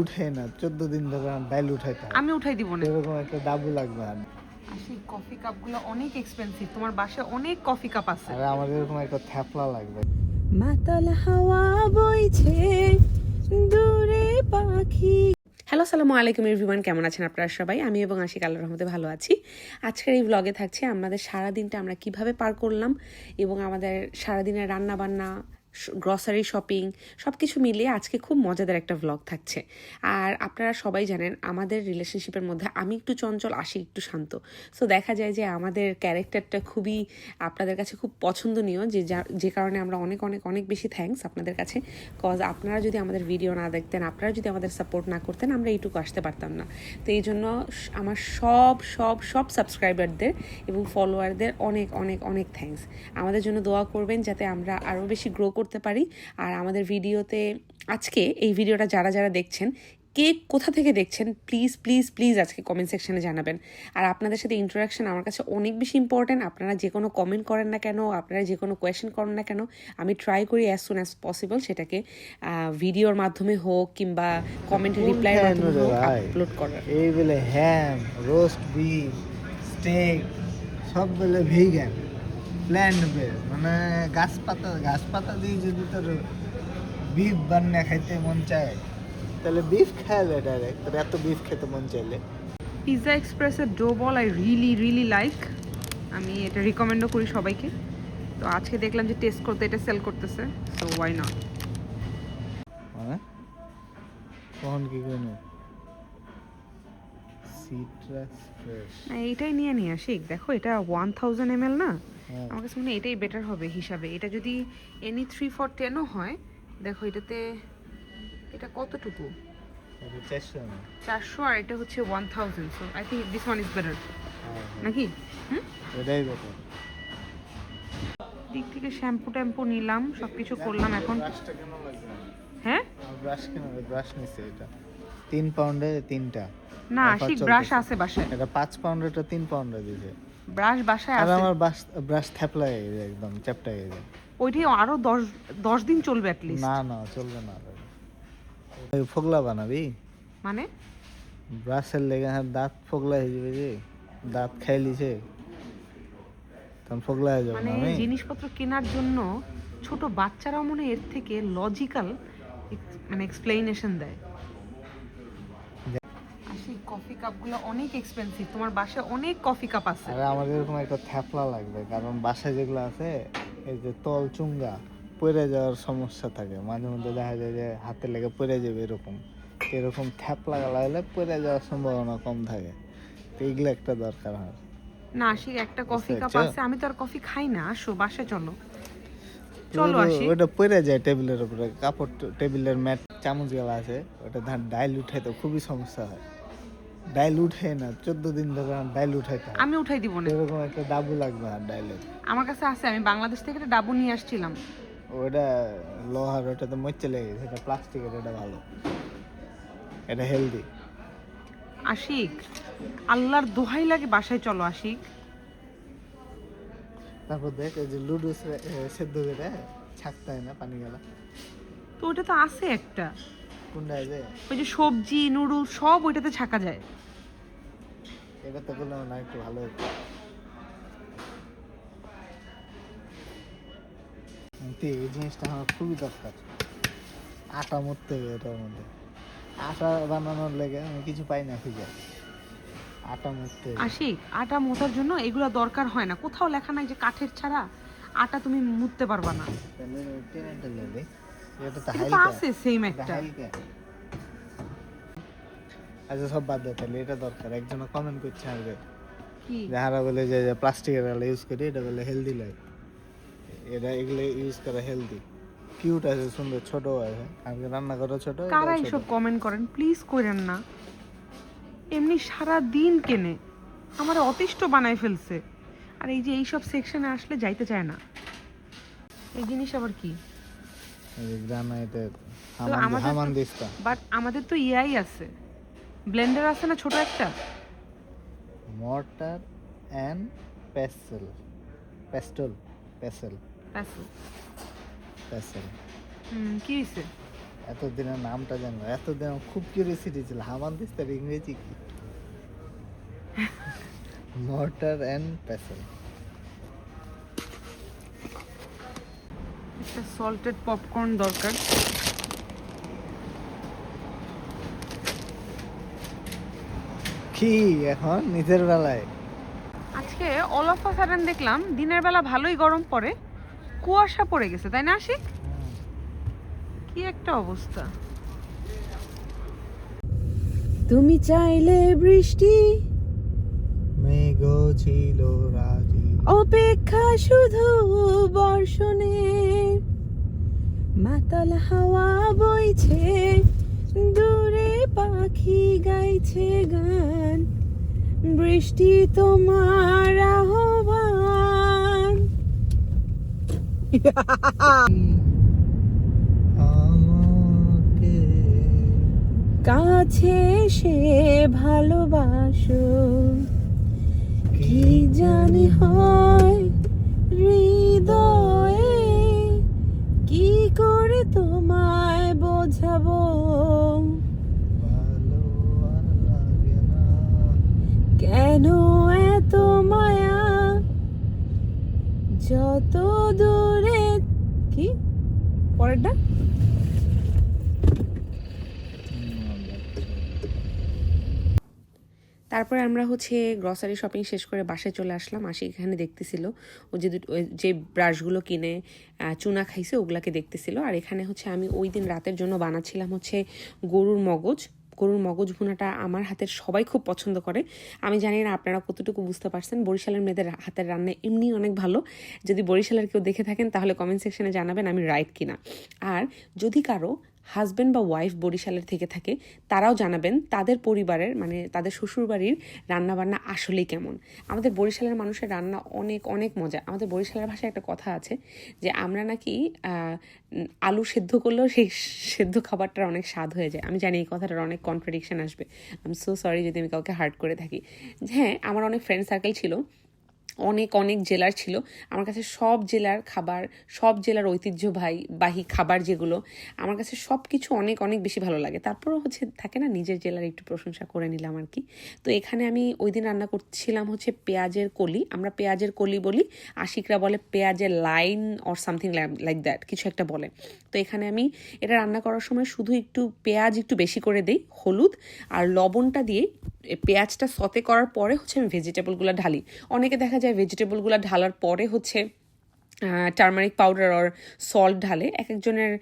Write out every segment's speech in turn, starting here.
উঠে না 14 দিন ধরে ডাইল উঠাইতে হয়। আমি উঠাই দিব না। এরকম একটা ডাবু লাগবে। আর সেই কফি কাপগুলো অনেক এক্সপেন্সিভ, তোমার বাসায় অনেক কফি কাপ আছে। আর আমাদের এরকম একটা থ্যাপলা লাগবে। মাতাল হাওয়া বইছে দূরে পাখি। হ্যালো, আসসালামু আলাইকুম এভরিওয়ান, কেমন আছেন আপনারা সবাই? আমি এবং আশিক আল্লাহর রহমতে ভালো আছি। আজকের এই ব্লগে থাকছে আমাদের সারাদিনটা আমরা কিভাবে পার করলাম এবং আমাদের সারাদিনের রান্না বান্না, গ্রসারি শপিং সব কিছু মিলিয়ে আজকে খুব মজাদার একটা ব্লগ থাকছে। আর আপনারা সবাই জানেন আমাদের রিলেশনশিপের মধ্যে আমি একটু চঞ্চল, আশিক একটু শান্ত। সো দেখা যায় যে আমাদের ক্যারেক্টারটা খুবই আপনাদের কাছে খুব পছন্দনীয়, যে কারণে আমরা অনেক অনেক অনেক বেশি থ্যাঙ্কস আপনাদের কাছে। কজ আপনারা যদি আমাদের ভিডিও না দেখতেন, আপনারা যদি আমাদের সাপোর্ট না করতেন, আমরা এইটুকু আসতে পারতাম না। তো এই জন্য আমার সব সব সব সাবস্ক্রাইবারদের এবং ফলোয়ারদের অনেক অনেক অনেক থ্যাঙ্কস। আমাদের জন্য দোয়া করবেন যাতে আমরা আরও বেশি গ্রো করতে পারি। আর আমাদের ভিডিওতে আজকে এই ভিডিওটা যারা যারা দেখছেন, কে কোথা থেকে দেখছেন, প্লিজ প্লিজ প্লিজ আজকে কমেন্ট সেকশনে জানাবেন। আর আপনাদের সাথে ইন্টারাকশন আমার কাছে অনেক বেশি ইম্পর্ট্যান্ট। আপনারা যে কোনো কমেন্ট করেন না কেন, আপনারা যে কোনো কোয়েশ্চেন করেন না কেন, আমি ট্রাই করি অ্যাজ সুন অ্যাজ পসিবল সেটাকে ভিডিওর মাধ্যমে হোক কিংবা কমেন্টের রিপ্লাইয়ের মাধ্যমে হোক আপলোড করার। এই বলে হ্যাম, রোস্ট বিফ, স্টেক সব বলে ভিগান, প্ল্যান্ট বেস, মানে গাছপাতা দিয়ে যদি তোর বিফ বানিয়ে খাইতে মন চায় তাহলে বিফ খাইলে ডাইরেক্ট। তোর এত বিফ খেতে মন চাইলে পিৎজা এক্সপ্রেসের dough ball I really like. আমি এটা রিকমেন্ডও করি সবাইকে। তো আজকে দেখলাম যে টেস্ট করতে এটা সেল করতেছে, সো ওয়াই নট। মানে কখন কি করবো? সিট্রাস ফ্রেশ না, এইটাই নিয়ে আসি। দেখো এটা 1000 ml না, হ্যাঁ। আমার কাছে মনে হয় এটাই বেটার হবে হিসাবে। এটা যদি এনি 3 for 10ও হয়, দেখো এটাতে এটা কতটুকু 400 আর এটা হচ্ছে 1000, so I think this one is better নাকি? এটাই বেটার। দিক থেকে শ্যাম্পু ট্যাম্পু নিলাম, সব কিছু করলাম এখন। ব্রাশটা কেন লাগবে? হ্যাঁ, ব্রাশ কেন? ব্রাশ নিছে এটা 3 পাউন্ডে 3টা। না আশিক ব্রাশ আছে বাসায়। এটা 5 পাউন্ডেরটা 3 পাউন্ডে দিছে। ব্রাশ বাসায় আর আছে। আমার ব্রাশ থ্যাপলা হয়ে গেছে, একদম চ্যাপটা হয়ে গেছে। ওইটাই আরো 10 দিন চলবে অ্যাট লিস্ট। না চলবে না। ওই ফোগলা বানাবি মানে ব্রাশের লেগে দাঁত ফোগলা হয়ে যাবে, যে দাঁত খাইলিছে তখন ফোগলা হয়ে যাবে। মানে আমি জিনিসপত্র কেনার জন্য ছোট বাচ্চারাও মনে এর থেকে লজিক্যাল মানে এক্সপ্লেনেশন দেয়। আশিক কফি কাপগুলো অনেক এক্সপেন্সিভ, তোমার বাসায় অনেক কফি কাপ আছে। আর আমাদের এরকম একটা থ্যাপলা লাগবে, কারণ বাসায় যেগুলো আছে এই যে তল চুঙ্গা পড়ে যাওয়ার সমস্যা থাকে। মাঝে মধ্যে দেখা যায় যে হাতে লেগে পড়ে যাবে, এরকম থ্যাপলা লাগালে পড়ে যাওয়ার সম্ভাবনা কম থাকে। তো এইগুলো একটা দরকার হয় না আশিক, একটা কফি কাপ বুঝতে আছে, আমি তো আর কফি খাই না। আসো বাসায় চলো। ওটা পড়ে যায় টেবিলের উপরে, কাপড় টেবিলের ম্যাট চামচ গেলা আছে, ওটা ডাইল উঠে তো খুবই সমস্যা হয়। ডাইল উঠে না 14 দিন ধরে ডাইল উঠাইতে হয়। আমি উঠাই দিব না। এরকম একটা ডাবু লাগবে। আর ডাইলের আমার কাছে আছে, আমি বাংলাদেশ থেকে একটা ডাবু নিয়ে আসছিলাম। ওটা লোহার, ওটা তো মরচে লেগে গেছে। এটা প্লাস্টিকের, এটা ভালো, এটা হেলদি। আশিক আল্লাহর দোহাই লাগে বাসায় চলো আশিক। তারপর দেখ এই যে লুডো সেদ্ধ করে ছাকতে হয় না পানি গেলা। তো ওইটা তো আছে একটা, কোনটা যে ওই যে সবজি নুডলস সব ওইটাতে ছাকা যায়। এটা তো করলাম না, একটু ভালো হতো। এই জিনিসটা আমার খুবই দরকার। আটা মরতে হবে এটার মধ্যে। আটা বানানোর লেগে আমি কিছু পাই না খুঁজে। আটা মরতে হবে। আশিক আটা মোতার জন্য এগুলো দরকার হয় না, কোথাও লেখা নাই যে কাঠের ছাড়া আটা তুমি মুততে পারবা না। তাহলে টেনেটা লেগে এটা তো এটা তো হাইলকা আছে সেম একটা। হাইলকা। আচ্ছা সব বাদ দে, তাহলে এটা দরকার। একজন কমেন্ট করছে আগে কি যারা বলে যে প্লাস্টিকের ইউজ করি, এটা বলে হেলদি লাগে। এগুলো ইউজ করা হেলদি, কিউট আছে, সুন্দর, ছোট আছে। আমি রান্না করো ছোট। কারা এইসব কমেন্ট করেন প্লিজ করেন না। এমনি সারা দিন কেনে আমার অতিষ্ঠ বানায় ফেলছে। আর এই যে এইসব সেকশনে আসলে যাইতে চায় না। এই জিনিস আবার কি? গ্রানাইটের তো আমাদের হামান দিস্তা। বাট আমাদের তো ইয়াই আছে, ব্লেন্ডার আছে না ছোট একটা। Mortar and pestle pestle pestle pestle. Pestle কি হয়েছে? এতদিনের নামটা জানো, এতদিন আমার খুব কিউরিয়াসিটি ছিল হামান দিস্তার ইংরেজি কি। Mortar and pestle. একটা সল্টেড পপকর্ন দরকার। কি এখন নিজের বেলায় আজকে অল অফ আ সাডেন দেখলাম দিনের বেলা ভালোই গরম পড়ে, কুয়াশা পড়ে গেছে, তাই না আশিক? কি একটা অবস্থা। তুমি চাইলে বৃষ্টি, মেঘ ছিল রাজি, অপেক্ষা শুধু বর্ষণের, মাতাল হাওয়া বইছে, দূরে পাখি গাইছে গান, বৃষ্টি তোমার আহ্বান। আমাকে কাছে সে ভালোবাসো, কি জানি হয় হৃদয়ে, কি করে তোমায় বোঝাবো, ভালো আর লাগে না। কেন এত মায়া, যত দূরে। কি পরেরটা? তারপরে আমরা হচ্ছে গ্রসারি শপিং শেষ করে বাসায় চলে আসলাম। আশিক এখানে দেখতেছিল ও যে ব্রাশগুলো কিনে চুনা খাইছে ওগুলাকে দেখতেছিল। আর এখানে হচ্ছে আমি ওই দিন রাতের জন্য বানাচ্ছিলাম হচ্ছে গরুর মগজ ভুনাটা আমার হাতের সবাই খুব পছন্দ করে। আমি জানি না আপনারা কতটুকু বুঝতে পারছেন, বরিশালের মেয়েদের হাতের রান্না এমনি অনেক ভালো। যদি বরিশালের কেউ দেখে থাকেন তাহলে কমেন্ট সেকশনে জানাবেন আমি রাইট কিনা। আর যদি কারো হাজব্যান্ড বা ওয়াইফ বরিশালের থেকে থাকে তারাও জানাবেন তাদের পরিবারের মানে তাদের শ্বশুরবাড়ির রান্নাবান্না আসলেই কেমন। আমাদের বরিশালের মানুষের রান্না অনেক অনেক মজা। আমাদের বরিশালের ভাষায় একটা কথা আছে যে আমরা নাকি আলু সেদ্ধ করলেও সেই সেদ্ধ খাবারটার অনেক স্বাদ হয়ে যায়। আমি জানি এই কথাটার অনেক কন্ট্রাডিকশন আসবে, আই এম সো সরি যদি আমি কাউকে হার্ট করে থাকি। হ্যাঁ, আমার অনেক ফ্রেন্ড সার্কেল ছিল, অনেক অনেক জেলার ছিল। আমার কাছে সব জেলার খাবার, সব জেলার ঐতিহ্যবাহী খাবার যেগুলো আমার কাছে সব কিছু অনেক অনেক বেশি ভালো লাগে। তারপরও হচ্ছে থাকে না নিজের জেলার একটু প্রশংসা করে নিলাম আর কি। তো এখানে আমি ওই দিন রান্না করছিলাম হচ্ছে পেঁয়াজের কলি। আমরা পেঁয়াজের কলি বলি, আশিকরা বলে পেঁয়াজের line or something like that কিছু একটা বলে। তো এখানে আমি এটা রান্না করার সময় শুধু একটু পেঁয়াজ একটু বেশি করে দিই, হলুদ আর লবণটা দিয়ে পেঁয়াজটা সতে করার পরে হচ্ছে আমি ভেজিটেবলগুলো ঢালি। অনেকে দেখা যায় ভেজিটেবলগুলো ঢালার পরে হচ্ছে টারমারিক পাউডার আর সল্ট ঢালে। এক একজনের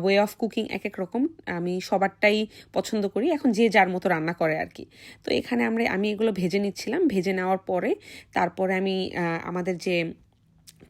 ওয়ে অফ কুকিং এক এক রকম, আমি সবারটাই পছন্দ করি, এখন যে যার মতো রান্না করে আর কি। তো এখানে আমি এগুলো ভেজে নিচ্ছিলাম। ভেজে নেওয়ার পরে তারপরে আমি আমাদের যে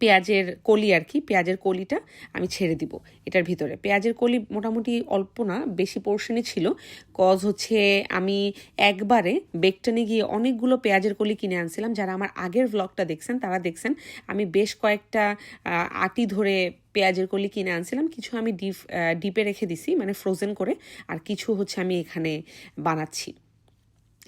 পেঁয়াজের কলি আর কি, পেঁয়াজের কলিটা আমি ছেড়ে দিব এটার ভিতরে। পেঁয়াজের কলি মোটামুটি অল্প না, বেশি পোর্শনই ছিল। কজ হচ্ছে আমি একবারে বেকটনে গিয়ে অনেকগুলো পেঁয়াজের কলি কিনে আনছিলাম। যারা আমার আগের ভ্লগটা দেখছেন তারা দেখছেন আমি বেশ কয়েকটা আটি ধরে পেঁয়াজের কলি কিনে আনছিলাম। কিছু আমি ডিপে রেখে দিছি মানে ফ্রোজেন করে, আর কিছু হচ্ছে আমি এখানে বানাচ্ছি।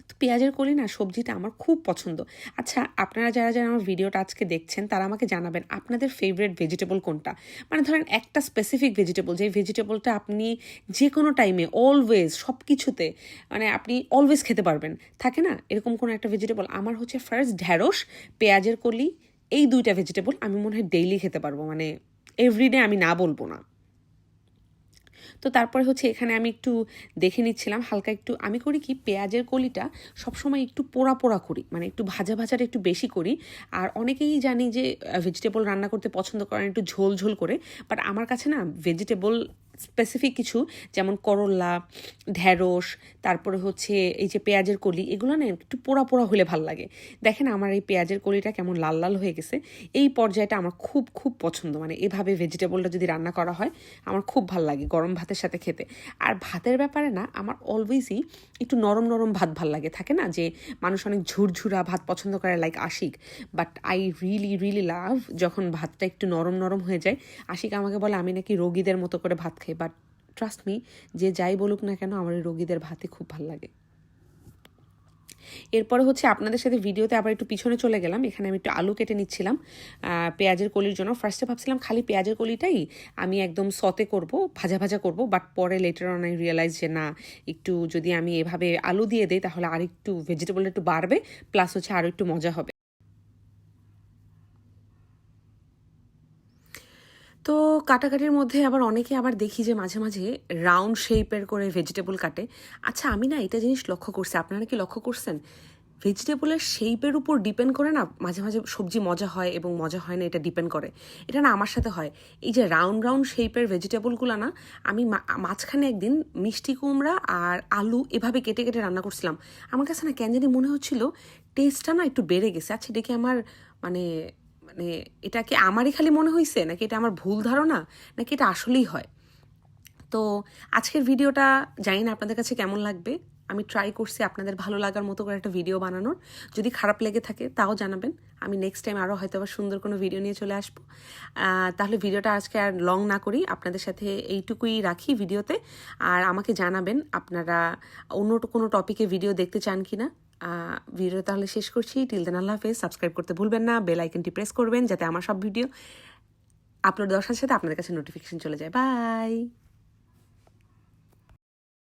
তো পেঁয়াজের কলি না সবজিটা আমার খুব পছন্দ। আচ্ছা, আপনারা যারা যারা আমার ভিডিওটা আজকে দেখছেন তারা আমাকে জানাবেন আপনাদের ফেভারিট ভেজিটেবল কোনটা। মানে ধরেন একটা স্পেসিফিক ভেজিটেবল, যে ভেজিটেবলটা আপনি যে কোনো টাইমে অলওয়েজ সব কিছুতে মানে আপনি অলওয়েজ খেতে পারবেন, থাকে না এরকম কোনো একটা ভেজিটেবল। আমার হচ্ছে ফার্স্ট ঢ্যাঁড়স, পেঁয়াজের কলি, এই দুইটা ভেজিটেবল আমি মনে হয় ডেইলি খেতে পারবো, মানে এভরিডে আমি না বলবো না। তো তারপরে হচ্ছে এখানে আমি একটু দেখে নিচ্ছিলাম হালকা একটু, আমি করি কি পেঁয়াজের কলিটা সবসময় একটু পোড়া পোড়া করি, মানে একটু ভাজাটা একটু বেশি করি। আর অনেকেই জানি যে ভেজিটেবল রান্না করতে পছন্দ করেন একটু ঝোল ঝোল করে, বাট আমার কাছে না ভেজিটেবল স্পেসিফিক কিছু যেমন করলা, ঢ্যাঁড়স, তারপরে হচ্ছে এই যে পেঁয়াজের কলি, এগুলো না একটু পোড়া পোড়া হলে ভাল লাগে। দেখেন আমার এই পেঁয়াজের কলিটা কেমন লাল লাল হয়ে গেছে। এই পর্যায়টা আমার খুব খুব পছন্দ, মানে এভাবে ভেজিটেবলটা যদি রান্না করা হয় আমার খুব ভাল লাগে গরম ভাতের সাথে খেতে। আর ভাতের ব্যাপারে না আমার অলওয়েজই একটু নরম নরম ভাত ভাল লাগে, থাকে না যে মানুষ অনেক ঝুরঝুরা ভাত পছন্দ করে like Ashik, but I really really love যখন ভাতটা একটু নরম নরম হয়ে যায়। আশিক আমাকে বলে আমি নাকি রোগীদের মতো করে ভাত খাই, বাট ট্রাস্ট মি যে যাই বলুক না কেন আমার এই রোগীদের ভাতই খুব ভাল লাগে। এরপরে হচ্ছে আপনাদের সাথে ভিডিওতে আবার একটু পিছনে চলে গেলাম। এখানে আমি একটু আলু কেটে নিচ্ছিলাম পেঁয়াজের কলির জন্য। ফার্স্টে ভাবছিলাম খালি পেঁয়াজের কলিটাই আমি একদম সতে করব, ভাজা ভাজা করব, বাট পরে লেটার অন আই রিয়েলাইজ যে না, একটু যদি আমি এভাবে আলু দিয়ে দিই তাহলে আর একটু ভেজিটেবল একটু বাড়বে, প্লাস হচ্ছে আরও একটু মজা হবে। তো কাটাকাটির মধ্যে আবার অনেকে আবার দেখি যে মাঝে মাঝে রাউন্ড শেপের করে ভেজিটেবল কাটে। আচ্ছা, আমি না এটা জিনিস লক্ষ্য করছি, আপনারা কি লক্ষ্য করছেন? ভেজিটেবলের শেপের উপর ডিপেন্ড করে না মাঝে মাঝে সবজি মজা হয় এবং মজা হয় না, এটা ডিপেন্ড করে। এটা না আমার সাথে হয়। এই যে রাউন্ড রাউন্ড শেপের ভেজিটেবলগুলো না, আমি মাঝখানে একদিন মিষ্টি কুমড়া আর আলু এভাবে কেটে কেটে রান্না করছিলাম। আমার কাছে না কেন জানি মনে হচ্ছিল টেস্টটা না একটু বেড়ে গেছে। আচ্ছা, এটা কি আমার মানে মানে এটা কি আমারই খালি মনে হয়েছে, নাকি এটা আমার ভুল ধারণা, নাকি এটা আসলেই হয়? তো আজকের ভিডিওটা জানি না আপনাদের কাছে কেমন লাগবে। আমি ট্রাই করছি আপনাদের ভালো লাগার মতো করে একটা ভিডিও বানানোর। যদি খারাপ লেগে থাকে তাও জানাবেন, আমি নেক্সট টাইম আরও হয়তো আবার সুন্দর কোনো ভিডিও নিয়ে চলে আসবো। তাহলে ভিডিওটা আজকে আর লং না করি, আপনাদের সাথে এইটুকুই রাখি ভিডিওতে। আর আমাকে জানাবেন আপনারা অন্য কোনো টপিকে ভিডিও দেখতে চান কি না। ভিডিও তাহলে শেষ করছি। টিল দেন আল্লাহ হাফেজ। সাবস্ক্রাইব করতে ভুলবেন না, বেল আইকনটি প্রেস করবেন যাতে আমার সব ভিডিও আপলোড দেওয়ার সাথে সাথে আপনাদের কাছে নোটিফিকেশন চলে যায়। বাই।